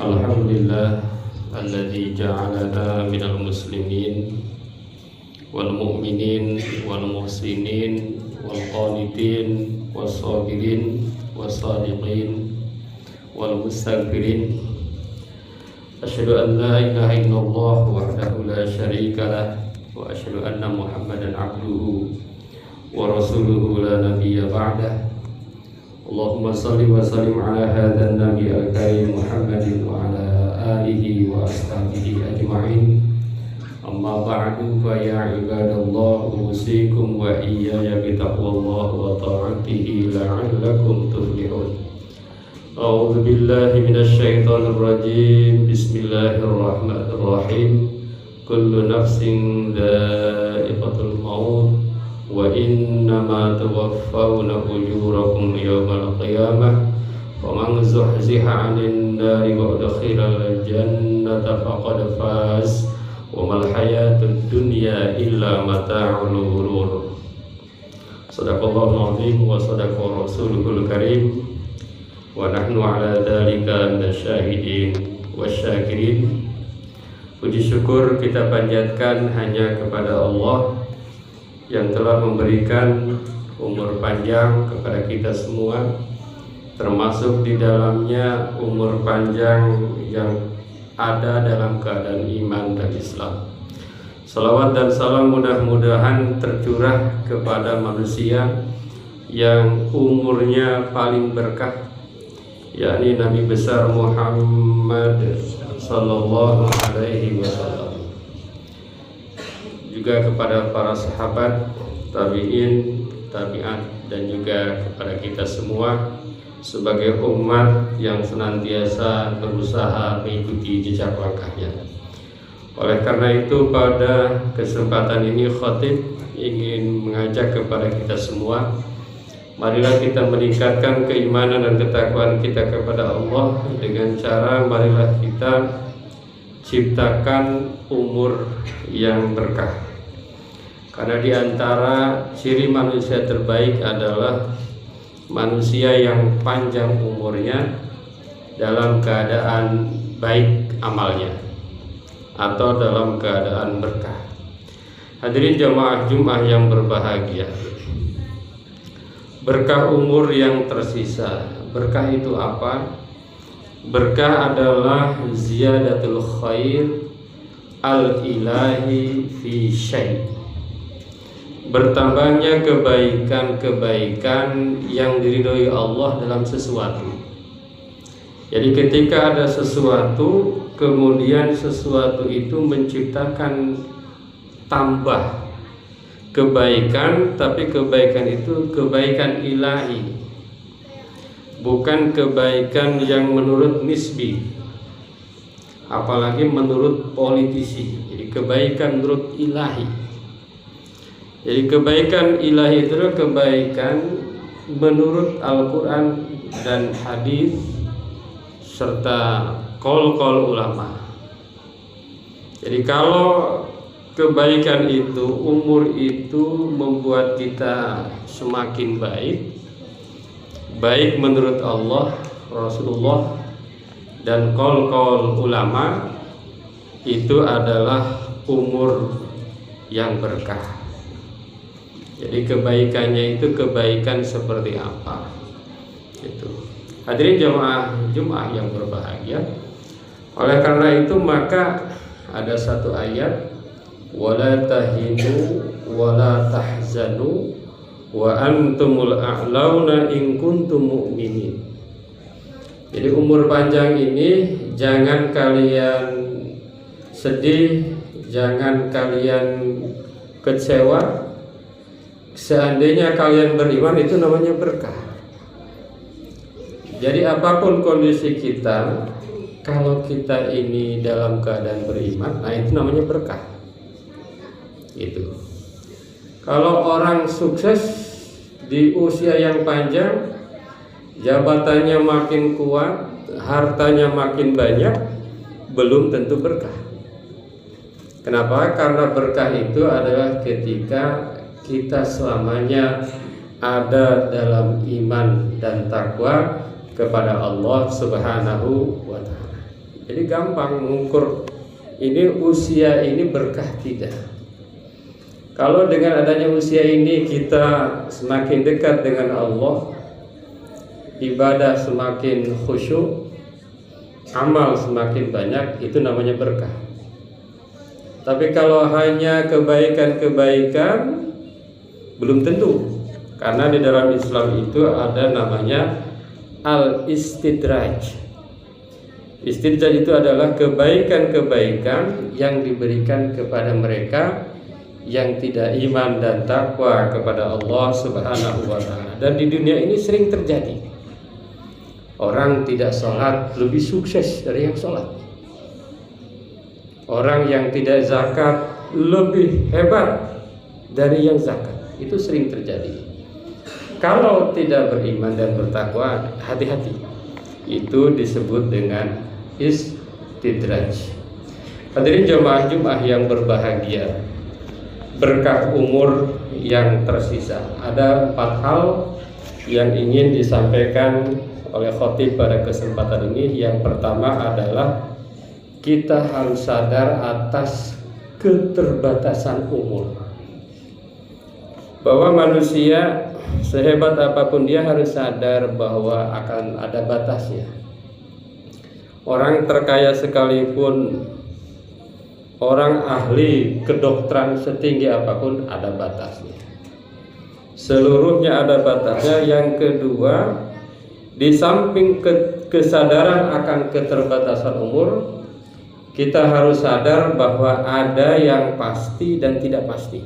Alhamdulillah alladzi ja'alana minal muslimin wal mu'minin wal muhsinin wal qanitin was sabirin was sadiqin wal mustaghfirin. Asyhadu an la ilaha illallah wahdahu la syarika lah wa asyhadu anna Muhammadan abduhu wa rasuluhu la nabiyya ba'dah. Allahumma salli wa sallim ala hadha an-nabi al-karim Muhammadin wa ala alihi wa ashabihi ajma'in. Amma ba'du fa ya ibadallah, usikum wa iyaya bitaqwallah wa ta'atihi la'allakum tuflihun. A'udzu billahi minasy syaithanir rajim. Bismillahirrahmanirrahim. Kullu nafsin dha'iqatul maut wa innama tuwaffawna ujurakum yawmal qiyamah faman zuhziha 'anil nari wa udkhilal jannata faqad faz wa mal hayatud dunya illa mata'ul ghurur. Shadaqallahul azim wa shadaqa rasulul karim wa nahnu 'ala dzalika minasyahidin wasyakirin. Puji syukur kita panjatkan hanya kepada Allah yang telah memberikan umur panjang kepada kita semua, termasuk di dalamnya umur panjang yang ada dalam keadaan iman dan Islam. Salawat dan salam mudah-mudahan tercurah kepada manusia yang umurnya paling berkah, yakni Nabi besar Muhammad sallallahu alaihi wasallam, juga kepada para sahabat, tabi'in, tabi'at, dan juga kepada kita semua sebagai umat yang senantiasa berusaha mengikuti jejak langkahnya. Oleh karena itu, pada kesempatan ini khatib ingin mengajak kepada kita semua, marilah kita meningkatkan keimanan dan ketakwaan kita kepada Allah dengan cara marilah kita ciptakan umur yang berkah. Karena di antara ciri manusia terbaik adalah manusia yang panjang umurnya dalam keadaan baik amalnya atau dalam keadaan berkah. Hadirin jamaah Jumat yang berbahagia, berkah umur yang tersisa. Berkah itu apa? Berkah adalah ziyadatul khair al-ilahi fi syai', bertambahnya kebaikan-kebaikan yang diridhoi Allah dalam sesuatu. Jadi ketika ada sesuatu, kemudian sesuatu itu menciptakan tambah kebaikan, tapi kebaikan itu kebaikan ilahi, bukan kebaikan yang menurut nisbi, apalagi menurut politisi. Jadi kebaikan menurut ilahi. Jadi kebaikan ilahi itu adalah kebaikan menurut Al-Quran dan hadis serta qaul-qaul ulama. Jadi kalau kebaikan itu, umur itu membuat kita semakin baik menurut Allah, Rasulullah, dan qaul-qaul ulama, itu adalah umur yang berkah. Jadi kebaikannya itu kebaikan seperti apa? Itu. Hadirin jamaah Jumat yang berbahagia. Oleh karena itu maka ada satu ayat, wala tahinu wala tahzanu wa antumul a'launa in kuntum mu'minin. Jadi umur panjang ini jangan kalian sedih, jangan kalian kecewa. Seandainya kalian beriman, itu namanya berkah. Jadi apapun kondisi kita, kalau kita ini dalam keadaan beriman, nah itu namanya berkah. Itu. Kalau orang sukses di usia yang panjang, jabatannya makin kuat, hartanya makin banyak, belum tentu berkah. Kenapa? Karena berkah itu adalah ketika kita selamanya ada dalam iman dan takwa kepada Allah Subhanahu wa ta'ala. Jadi gampang mengukur ini usia ini berkah tidak. Kalau dengan adanya usia ini kita semakin dekat dengan Allah, ibadah semakin khusyuk, amal semakin banyak, itu namanya berkah. Tapi kalau hanya kebaikan-kebaikan, belum tentu. Karena di dalam Islam itu ada namanya al-istidraj. Istidraj itu adalah kebaikan-kebaikan yang diberikan kepada mereka yang tidak iman dan takwa kepada Allah Subhanahu wa ta'ala. Dan di dunia ini sering terjadi. Orang tidak sholat lebih sukses dari yang sholat. Orang yang tidak zakat lebih hebat dari yang zakat. Itu sering terjadi. Kalau tidak beriman dan bertakwa, hati-hati. Itu disebut dengan istidraj. Hadirin jemaah yang berbahagia, berkah umur yang tersisa. Ada 4 hal yang ingin disampaikan oleh khotib pada kesempatan ini. Yang pertama adalah kita harus sadar atas keterbatasan umur, bahwa manusia sehebat apapun dia harus sadar bahwa akan ada batasnya. Orang terkaya sekalipun, orang ahli kedokteran setinggi apapun, ada batasnya. Seluruhnya ada batasnya. Yang kedua, di samping kesadaran akan keterbatasan umur, kita harus sadar bahwa ada yang pasti dan tidak pasti.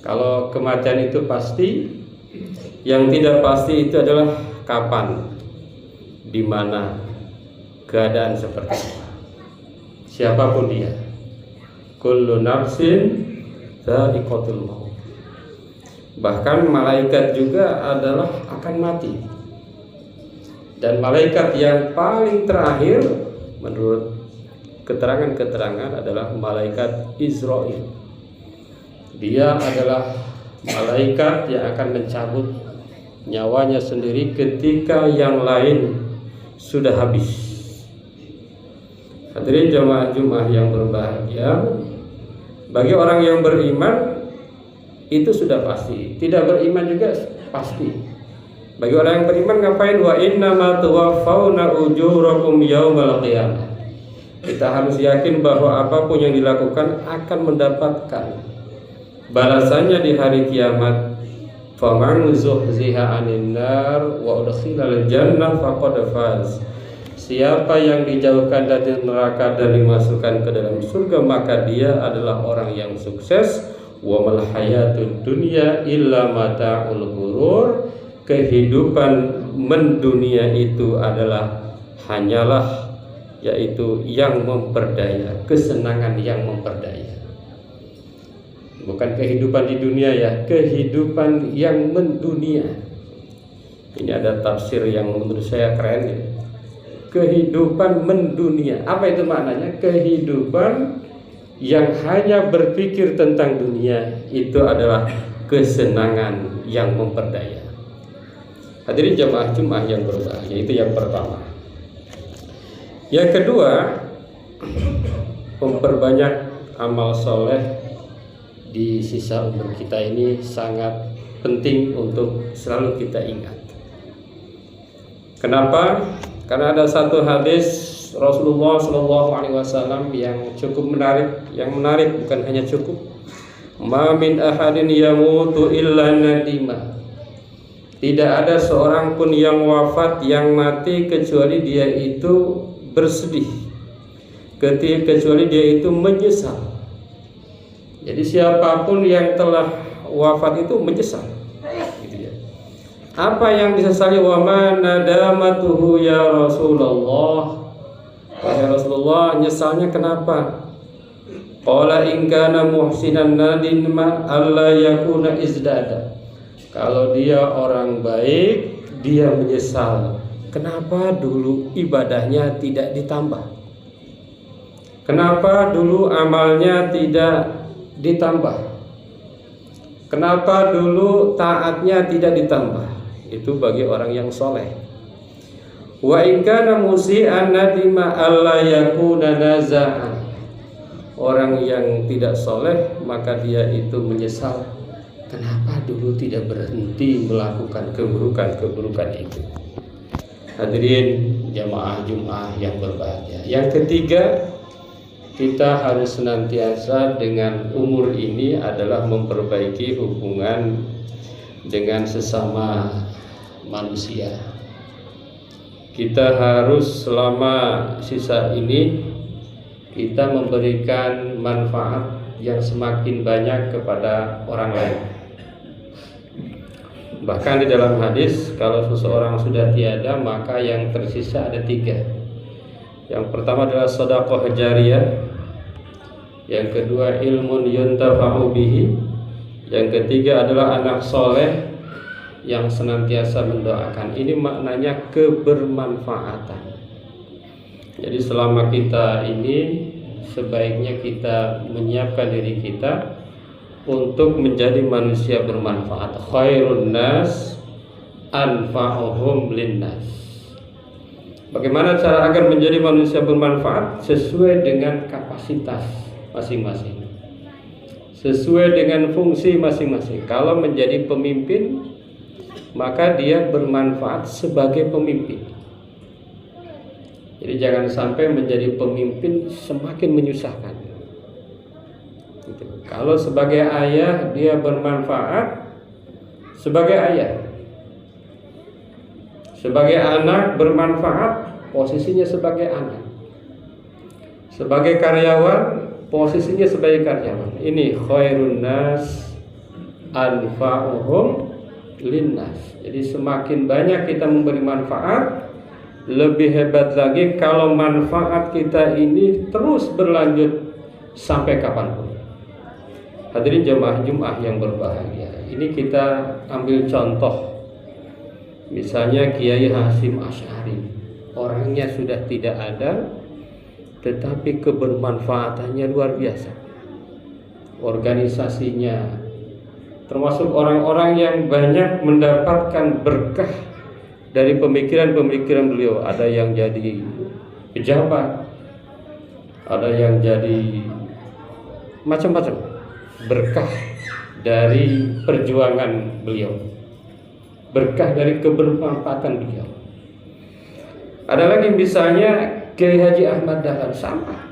Kalau kematian itu pasti, yang tidak pasti itu adalah kapan, di mana, keadaan seperti apa. Siapapun dia, kullu nafsin dha'iqatul maut. Bahkan malaikat juga adalah akan mati. Dan malaikat yang paling terakhir menurut keterangan-keterangan adalah malaikat Israil. Dia adalah malaikat yang akan mencabut nyawanya sendiri ketika yang lain sudah habis. Hadirin jemaah yang berbahagia, bagi orang yang beriman itu sudah pasti. Tidak beriman juga pasti. Bagi orang yang beriman ngapain? Wa innama tuwaffawna ujurakum yaumal qiyamah. Kita harus yakin bahwa apapun yang dilakukan akan mendapatkan balasannya di hari kiamat. Faman zuhziha 'anil nar wa udkhilal jannah faqad faz. Siapa yang dijauhkan dari neraka dan dimasukkan ke dalam surga, maka dia adalah orang yang sukses. Wa mal hayatud dunya illa mata'ul ghurur. Kehidupan mendunia itu adalah hanyalah yaitu yang memperdaya, kesenangan yang memperdaya. Bukan kehidupan di dunia ya, kehidupan yang mendunia. Ini ada tafsir yang menurut saya keren ya. Kehidupan mendunia. Apa itu maknanya? Kehidupan yang hanya berpikir tentang dunia, itu adalah kesenangan yang memperdaya. Hadirin jemaah Jumat yang berbahagia, itu yang pertama. Yang kedua, memperbanyak amal soleh di sisa umur kita ini sangat penting untuk selalu kita ingat. Kenapa? Karena ada satu hadis Rasulullah SAW yang cukup menarik, bukan hanya cukup. Ma min ahadin yamutu illa nadima. Tidak ada seorang pun yang wafat, yang mati, kecuali dia itu bersedih, kecuali dia itu menyesal. Jadi siapapun yang telah wafat itu menyesal, gitu ya. Apa yang disesali? Wa ma nadamatuhu ya Rasulullah. Ya Rasulullah, nyesalnya kenapa? Qala in kana muhsinan nadima alla yakuna izdada. Kalau dia orang baik, dia menyesal. Kenapa dulu ibadahnya tidak ditambah? Kenapa dulu amalnya tidak ditambah? Kenapa dulu taatnya tidak ditambah? Itu bagi orang yang soleh. Wa in kana musi'an nadima alla yakuna naza'an. Orang yang tidak soleh maka dia itu menyesal, kenapa dulu tidak berhenti melakukan keburukan itu. Hadirin jamaah Jumat yang berbahagia. Yang ketiga, kita harus senantiasa dengan umur ini adalah memperbaiki hubungan dengan sesama manusia. Kita harus selama sisa ini kita memberikan manfaat yang semakin banyak kepada orang lain. Bahkan di dalam hadis, kalau seseorang sudah tiada maka yang tersisa ada 3. Yang pertama adalah sedekah jariyah, yang kedua ilmun yuntafa'u bihi, yang ketiga adalah anak soleh yang senantiasa mendoakan. Ini maknanya kebermanfaatan. Jadi selama kita ini sebaiknya kita menyiapkan diri kita untuk menjadi manusia bermanfaat. Khairun nas anfa'uhum linnas. Bagaimana cara agar menjadi manusia bermanfaat? Sesuai dengan kapasitas masing-masing, sesuai dengan fungsi masing-masing. Kalau menjadi pemimpin, maka dia bermanfaat sebagai pemimpin. Jadi jangan sampai menjadi pemimpin semakin menyusahkan. Kalau sebagai ayah dia bermanfaat sebagai ayah, sebagai anak bermanfaat posisinya sebagai anak, sebagai karyawan posisinya sebagai karyawan. Ini khairun nas anfa'uhum linnas. Jadi semakin banyak kita memberi manfaat, lebih hebat lagi kalau manfaat kita ini terus berlanjut sampai kapanpun. Hadirin jemaah Jumat yang berbahagia, ini kita ambil contoh. Misalnya Kiai Hasyim Asy'ari, orangnya sudah tidak ada, tetapi kebermanfaatannya luar biasa. Organisasinya, termasuk orang-orang yang banyak mendapatkan berkah dari pemikiran-pemikiran beliau. Ada yang jadi pejabat, ada yang jadi macam-macam, berkah dari perjuangan beliau, berkah dari kebermanfaatan beliau. Ada lagi misalnya Kiai Haji Ahmad Dahlan, sama.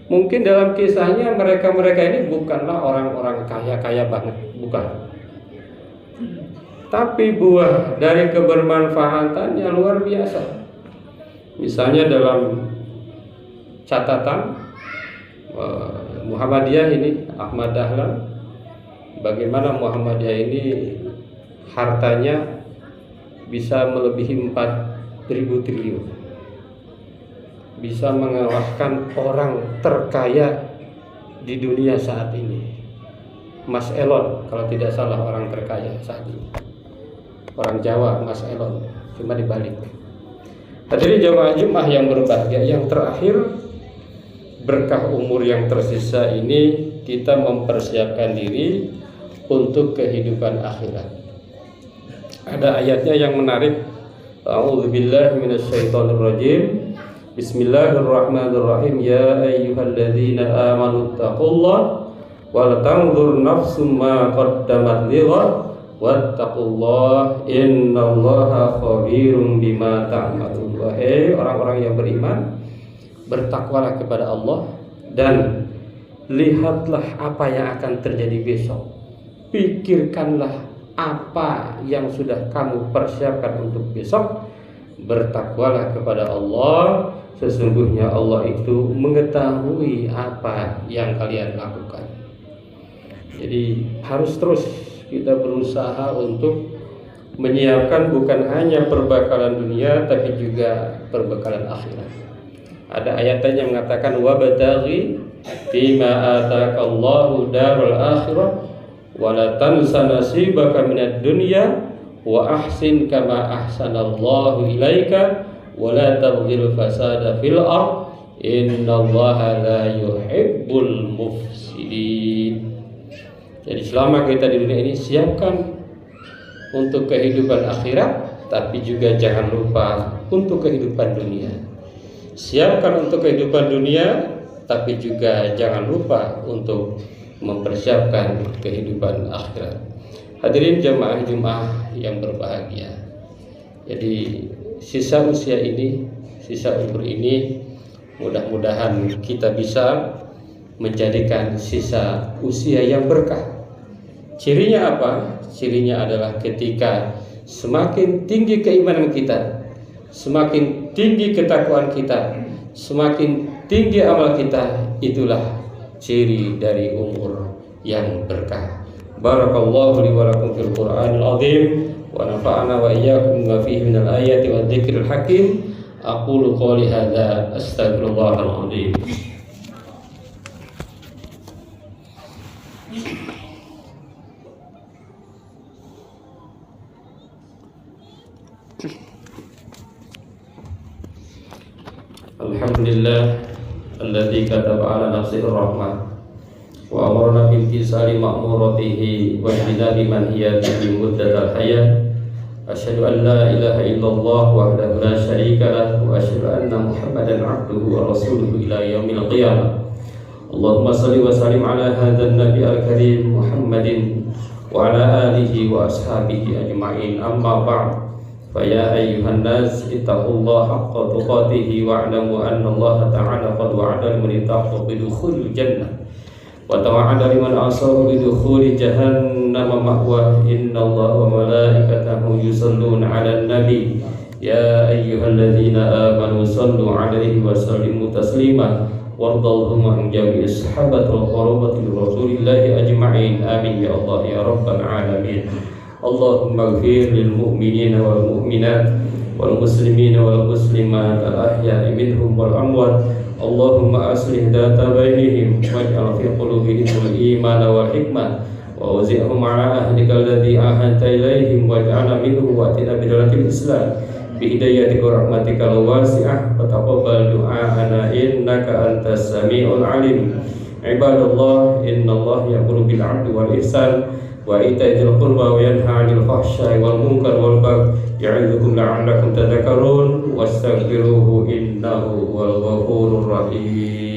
Mungkin dalam kisahnya mereka ini bukanlah orang-orang kaya banget, bukan. Tapi buah dari kebermanfaatannya luar biasa. Misalnya dalam catatan Muhammadiyah ini, Ahmad Dahlan, bagaimana Muhammadiyah ini hartanya bisa melebihi 4.000 triliun, bisa mengalahkan orang terkaya di dunia saat ini, Mas Elon kalau tidak salah orang terkaya saat ini, orang Jawa, Mas Elon, cuma dibalik. Hadirin jamaah Jumat yang berbahagia, yang terakhir, berkah umur yang tersisa ini kita mempersiapkan diri untuk kehidupan akhirat. Ada ayatnya yang menarik. A'udzubillahi minasyaitonirrajim. Bismillahirrahmanirrahim. Ya ayyuhalladzina amanu taqullaha wal tanzur nafsum ma qaddamat lighad wattaqullaha innallaha khabirum bima ta'malun. Wahai orang-orang yang beriman, bertakwalah kepada Allah dan lihatlah apa yang akan terjadi besok. Pikirkanlah apa yang sudah kamu persiapkan untuk besok. Bertakwalah kepada Allah, sesungguhnya Allah itu mengetahui apa yang kalian lakukan. Jadi harus terus kita berusaha untuk menyiapkan bukan hanya perbekalan dunia tapi juga perbekalan akhirat. Ada ayatnya yang mengatakan wabtaghi fima ataakallahu darul akhirah wa la tansa nasibaka minad dunya wa ahsin kama ahsanallahu ilaika wa la tabghil fasada fil ard innallaha la yuhibbul mufsidin. Jadi selama kita di dunia ini siapkan untuk kehidupan akhirat, tapi juga jangan lupa untuk kehidupan dunia. Siapkan untuk kehidupan dunia, tapi juga jangan lupa untuk mempersiapkan kehidupan akhirat. Hadirin jamaah Jumat yang berbahagia. Jadi sisa usia ini, sisa umur ini, mudah-mudahan kita bisa menjadikan sisa usia yang berkah. Cirinya apa? Cirinya adalah ketika semakin tinggi keimanan kita, semakin tinggi ketakwaan kita, semakin tinggi amal kita, itulah ciri dari umur yang berkah. Barakallahu li wa lakum fil Qur'anil azim wa nafa'ana wa iyyakum bima fihi minal ayati wa dzikril hakim. Aqulu qouli hadza astaghfirullahal azim. Alhamdulillah alladzi kataba ala nafsihi rahmah wa amarna bi imtisali ma'muratihi wa ijtinabi manhiyatihi muddatal hayat. Asyhadu an la ilaha illallah wahdahu la syarika lah wa asyhadu anna Muhammadan abduhu wa rasuluhu ila yaumil qiyamah. Allahumma shalli wa sallim ala hadzal nabi al-karim Muhammadin wa ala alihi wa ashabihi ajma'in. Amma ba'd. Faya ayyuhan nas ittaqullaha haqqa tuqatih wa'lamu anna Allah ta'ala qad wa'ada liman ittaqa bidukhulil jannah wa tawa'ada liman asahu bidukhuli jahannam ma'wa. Innallaha wa malaikatahu yusalluna 'alan nabi ya ayyuhalladzina amanu sallu 'alaihi wa sallimu taslima wardallahumma an jami'i sahabatil qurabati rasulillahi ajma'in. Amin ya Allah ya rabbal alamin. Allahumma ighfir lil mu'minina wal mu'minat wal muslimina wal muslimat al ahya'i minhum wal amwat. Allahumma aslih data bainihim waj'al fi qulubihim al iman wal hikmah wa wazihum ala ahlika alladhi ahanta ilaihim waj'alna minhum wa atina bidalatil islam bi hidayatika wa rahmatika wasi'ah wa taqabbal du'ana innaka antas sami'ul alim. Ibadallah, innallaha ya'muru bil 'adli wal ihsan wa ita'il qurba wa yanha 'anil fahsya'i wal munkar wal baghi ya'idzukum la'allakum tadhakkarun wastaghfiruhu innahu huwal ghafurur rahim.